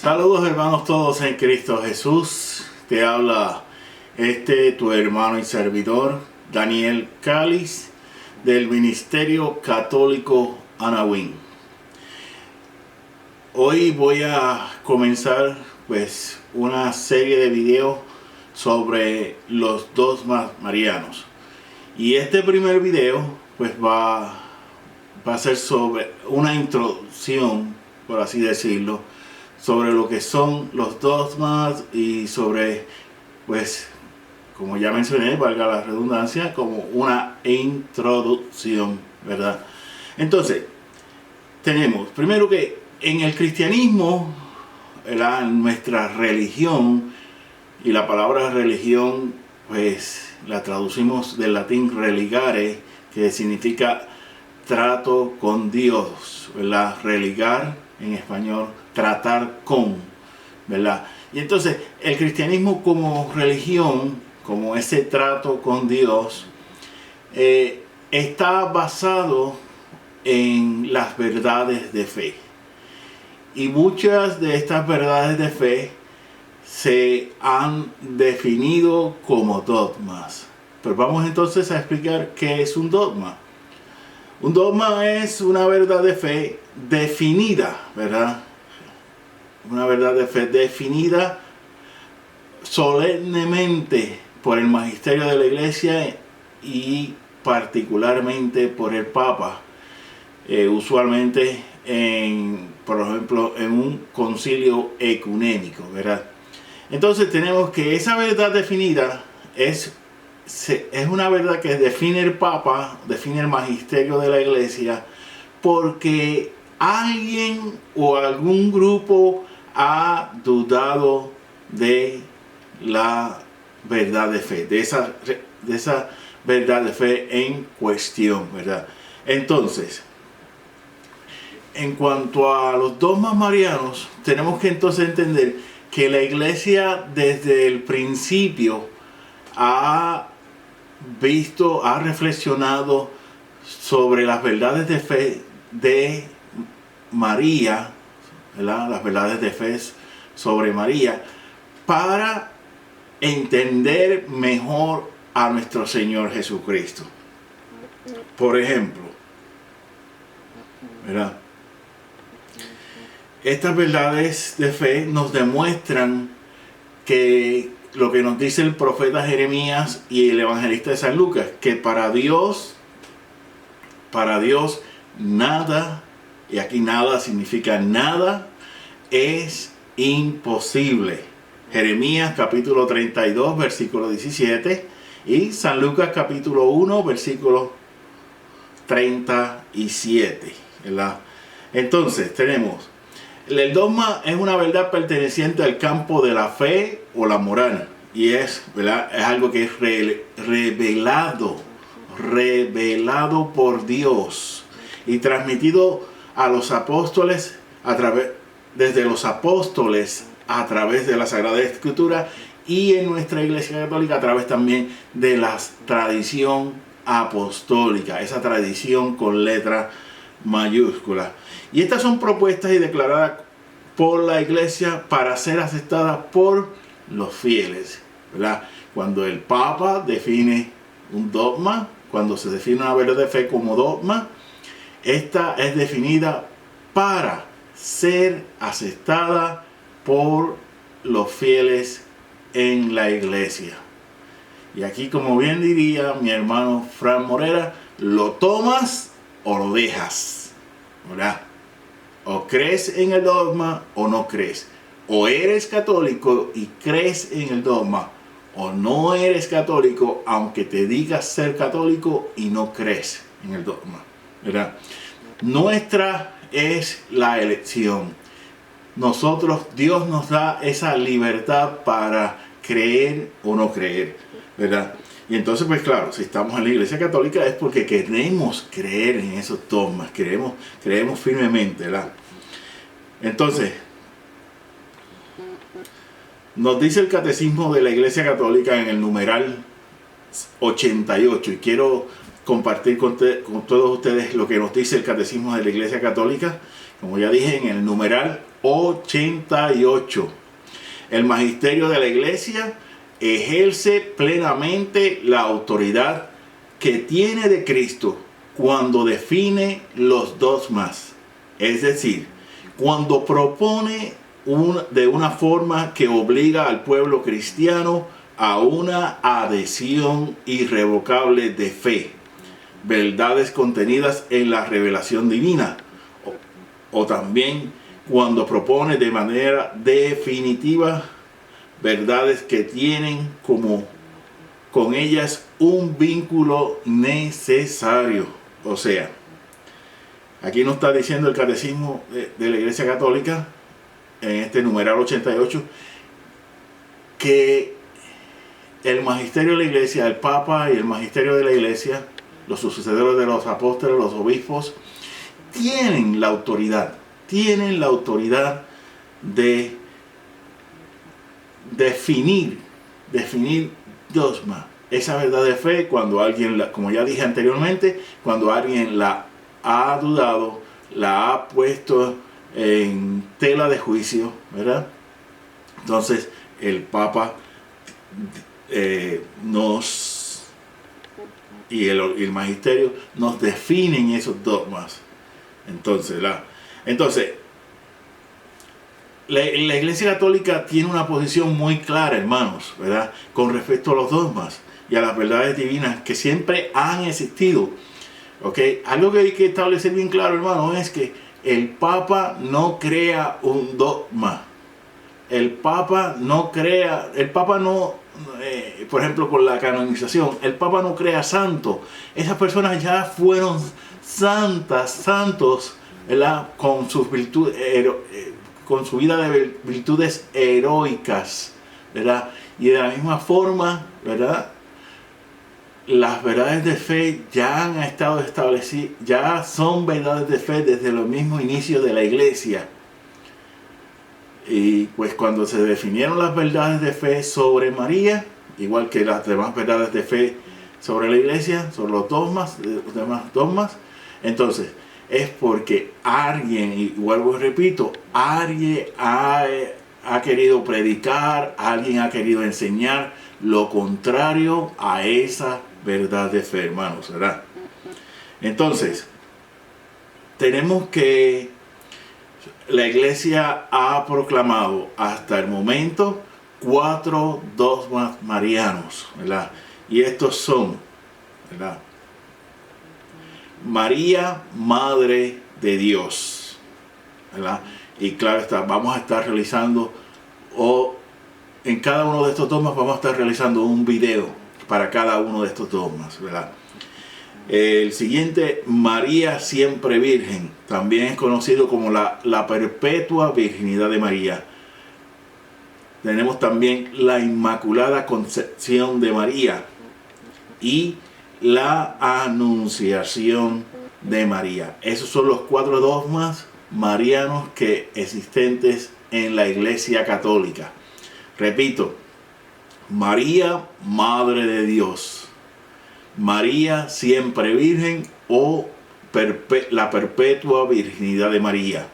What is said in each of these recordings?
Saludos hermanos todos en Cristo Jesús. Te habla tu hermano y servidor Daniel Cáliz del Ministerio Católico Anahuín. Hoy voy a comenzar una serie de videos sobre los dogmas marianos. Y este primer video va a ser sobre una introducción, por así decirlo, sobre lo que son los dogmas y sobre, como ya mencioné, valga la redundancia, como una introducción, ¿verdad? Entonces, tenemos primero que en el cristianismo, nuestra religión, y la palabra religión, la traducimos del latín religare, que significa trato con Dios, ¿verdad? Religar en español, tratar con, ¿verdad? Y entonces el cristianismo como religión, como ese trato con Dios, está basado en las verdades de fe. Y muchas de estas verdades de fe se han definido como dogmas. Pero vamos entonces a explicar qué es un dogma. Un dogma es una verdad de fe definida, ¿verdad? Una verdad de fe definida solemnemente por el magisterio de la Iglesia y particularmente por el Papa, usualmente por ejemplo, en un concilio ecuménico, ¿verdad? Entonces tenemos que esa verdad definida es una verdad que define el Papa, define el magisterio de la Iglesia, porque alguien o algún grupo ha dudado de la verdad de fe, de esa verdad de fe en cuestión, ¿verdad? Entonces, en cuanto a los dogmas marianos, tenemos que entonces entender que la Iglesia desde el principio ha reflexionado sobre las verdades de fe de María, ¿verdad? Las verdades de fe sobre María, para entender mejor a nuestro Señor Jesucristo. Por ejemplo, ¿verdad? Estas verdades de fe nos demuestran que lo que nos dice el profeta Jeremías y el evangelista de San Lucas, que para Dios nada, y aquí nada significa nada, es imposible. Jeremías capítulo 32, versículo 17, y San Lucas capítulo 1, versículo 37, ¿verdad? Entonces tenemos, el dogma es una verdad perteneciente al campo de la fe o la moral, y ¿verdad? Es algo que es revelado por Dios y transmitido a los apóstoles desde los apóstoles a través de la Sagrada Escritura, y en nuestra Iglesia Católica a través también de la tradición apostólica, esa tradición con letra mayúscula. Y estas son propuestas y declaradas por la Iglesia para ser aceptadas por los fieles, ¿verdad? Cuando el Papa define un dogma, cuando se define una verdad de fe como dogma, esta es definida para ser aceptada por los fieles en la Iglesia. Y aquí, como bien diría mi hermano Fran Morera, lo tomas o lo dejas, ¿verdad? O crees en el dogma o no crees. O eres católico y crees en el dogma, o no eres católico aunque te digas ser católico y no crees en el dogma, ¿verdad? Nuestra es la elección. Dios nos da esa libertad para creer o no creer, ¿verdad? Y entonces, claro, si estamos en la Iglesia Católica es porque queremos creer en esos dogmas, creemos firmemente, ¿verdad? Entonces, nos dice el Catecismo de la Iglesia Católica en el numeral 88, y quiero compartir con todos ustedes lo que nos dice el Catecismo de la Iglesia Católica, como ya dije, en el numeral 88. El magisterio de la iglesia ejerce plenamente la autoridad que tiene de Cristo cuando define los dogmas, es decir, cuando propone de una forma que obliga al pueblo cristiano a una adhesión irrevocable de fe, verdades contenidas en la revelación divina, o también cuando propone de manera definitiva verdades que tienen con ellas un vínculo necesario. O sea, aquí nos está diciendo el Catecismo de la Iglesia Católica, en este numeral 88, que el magisterio de la Iglesia, el Papa y el magisterio de la Iglesia, los sucesores de los apóstoles, los obispos, tienen la autoridad de definir dogma, esa verdad de fe, cuando alguien, como ya dije anteriormente, cuando alguien la ha dudado, la ha puesto en tela de juicio, ¿verdad? Entonces el Papa y el magisterio nos definen esos dogmas. Entonces la Iglesia Católica tiene una posición muy clara, hermanos, ¿verdad?, con respecto a los dogmas y a las verdades divinas que siempre han existido. ¿Ok? Algo que hay que establecer bien claro, hermano, es que el Papa no crea un dogma. El Papa no, por ejemplo, con la canonización, el Papa no crea santos. Esas personas ya fueron santos, ¿verdad?, con sus virtudes, con su vida de virtudes heroicas, ¿verdad? Y de la misma forma, ¿verdad?, las verdades de fe ya han estado establecidas, ya son verdades de fe desde los mismos inicios de la iglesia. Y pues cuando se definieron las verdades de fe sobre María, igual que las demás verdades de fe sobre la iglesia, sobre los demás dogmas, entonces es porque alguien, y vuelvo y repito, alguien ha querido predicar, alguien ha querido enseñar lo contrario a esa verdad de fe, hermanos, ¿verdad? Entonces, tenemos que la iglesia ha proclamado hasta el momento 4 dogmas marianos, ¿verdad? Y estos son, ¿verdad?, María, Madre de Dios, ¿verdad? Y claro está, vamos a estar realizando, en cada uno de estos dogmas vamos a estar realizando un video para cada uno de estos dogmas, ¿verdad? El siguiente, María siempre Virgen, también es conocido como la perpetua virginidad de María. Tenemos también la Inmaculada Concepción de María y la Anunciación de María. Esos son los 4 dogmas marianos que existentes en la Iglesia Católica. Repito, María, Madre de Dios, María siempre Virgen o la perpetua virginidad de María,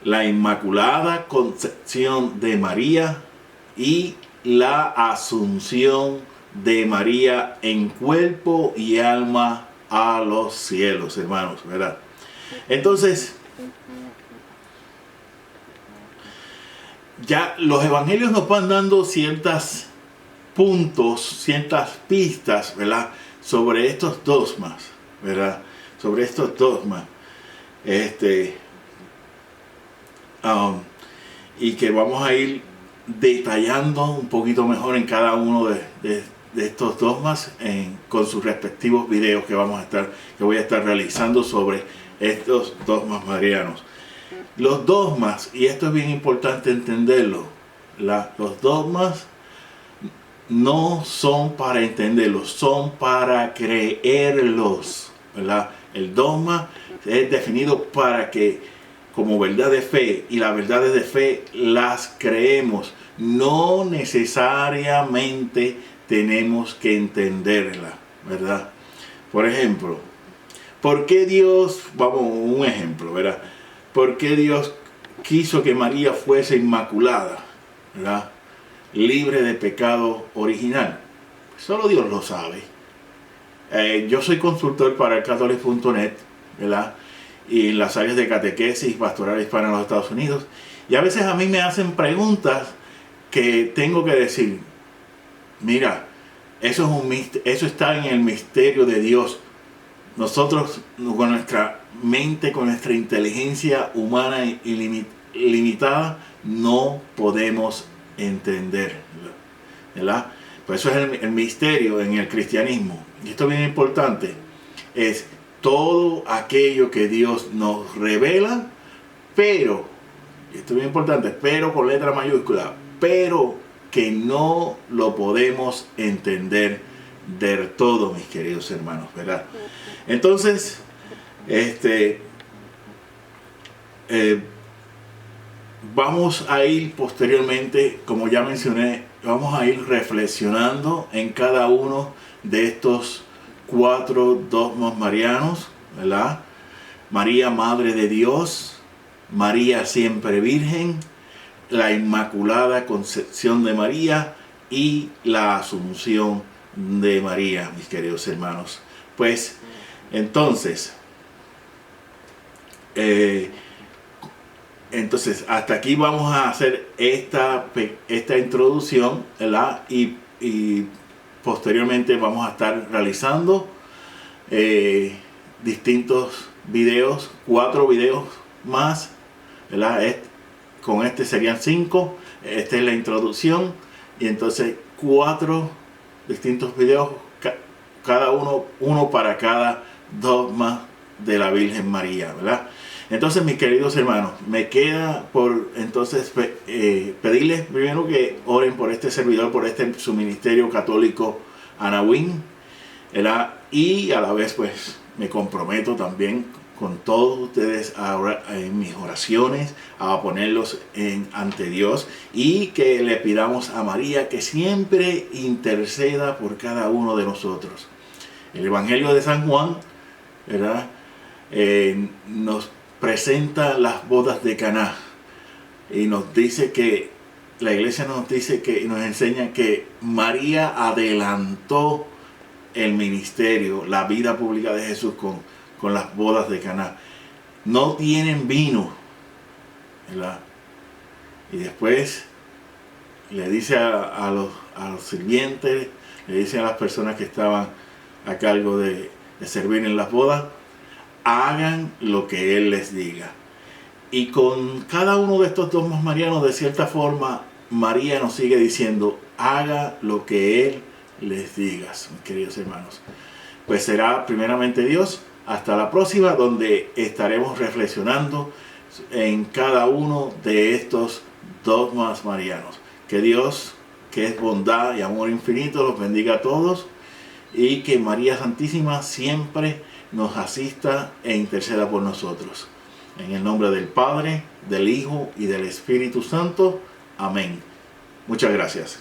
la Inmaculada Concepción de María y la Asunción de María en cuerpo y alma a los cielos, hermanos, ¿verdad? Entonces, ya los evangelios nos van dando ciertos puntos, ciertas pistas, ¿verdad?, sobre estos dogmas, ¿verdad?, sobre estos dogmas, y que vamos a ir detallando un poquito mejor en cada uno de estos dogmas con sus respectivos videos que voy a estar realizando sobre estos dogmas marianos. Los dogmas, y esto es bien importante entenderlo, los dogmas no son para entenderlos, son para creerlos, ¿verdad? El dogma es definido para que, como verdad de fe, y las verdades de fe las creemos. No necesariamente tenemos que entenderla, ¿verdad? Por ejemplo, ¿por qué Dios, vamos, un ejemplo, ¿verdad? por qué Dios quiso que María fuese inmaculada, ¿verdad? Libre de pecado original. Solo Dios lo sabe. Yo soy consultor para el Catholic.net, ¿verdad? Y en las áreas de catequesis y pastoral hispana en los Estados Unidos. Y a veces a mí me hacen preguntas que tengo que decir, mira, eso está en el misterio de Dios. Nosotros con nuestra mente, con nuestra inteligencia humana ilimitada, no podemos entender, ¿verdad? Pues eso es el misterio en el cristianismo. Y esto es bien importante. Es todo aquello que Dios nos revela, pero, y esto es bien importante, pero con letra mayúscula, pero que no lo podemos entender del todo, mis queridos hermanos, ¿verdad? Entonces, vamos a ir posteriormente, como ya mencioné, vamos a ir reflexionando en cada uno de estos 4 dogmas marianos, ¿verdad? María, Madre de Dios, María siempre Virgen, la Inmaculada Concepción de María y la Asunción de María, mis queridos hermanos. Pues, entonces, hasta aquí vamos a hacer esta introducción, ¿verdad? Y posteriormente vamos a estar realizando distintos videos, 4 videos más, ¿verdad? Con este serían 5. Esta es la introducción. Y entonces 4 distintos videos, cada uno para cada dogma de la Virgen María, ¿verdad? Entonces, mis queridos hermanos, me queda por entonces pedirles primero que oren por este servidor, por su ministerio católico Anawin, ¿verdad? Y a la vez pues me comprometo también con todos ustedes en mis oraciones a ponerlos ante Dios, y que le pidamos a María que siempre interceda por cada uno de nosotros. El Evangelio de San Juan, ¿verdad? Nos presenta las bodas de Caná y nos dice que la iglesia nos enseña que María adelantó el ministerio, la vida pública de Jesús con las bodas de Caná. No tienen vino, ¿verdad? Y después le dice a los sirvientes, le dice a las personas que estaban a cargo de servir en las bodas, hagan lo que Él les diga. Y con cada uno de estos dogmas marianos, de cierta forma, María nos sigue diciendo, haga lo que Él les diga, mis queridos hermanos. Pues será primeramente Dios. Hasta la próxima, donde estaremos reflexionando en cada uno de estos dogmas marianos. Que Dios, que es bondad y amor infinito, los bendiga a todos, y que María Santísima siempre nos asista e interceda por nosotros. En el nombre del Padre, del Hijo y del Espíritu Santo. Amén. Muchas gracias.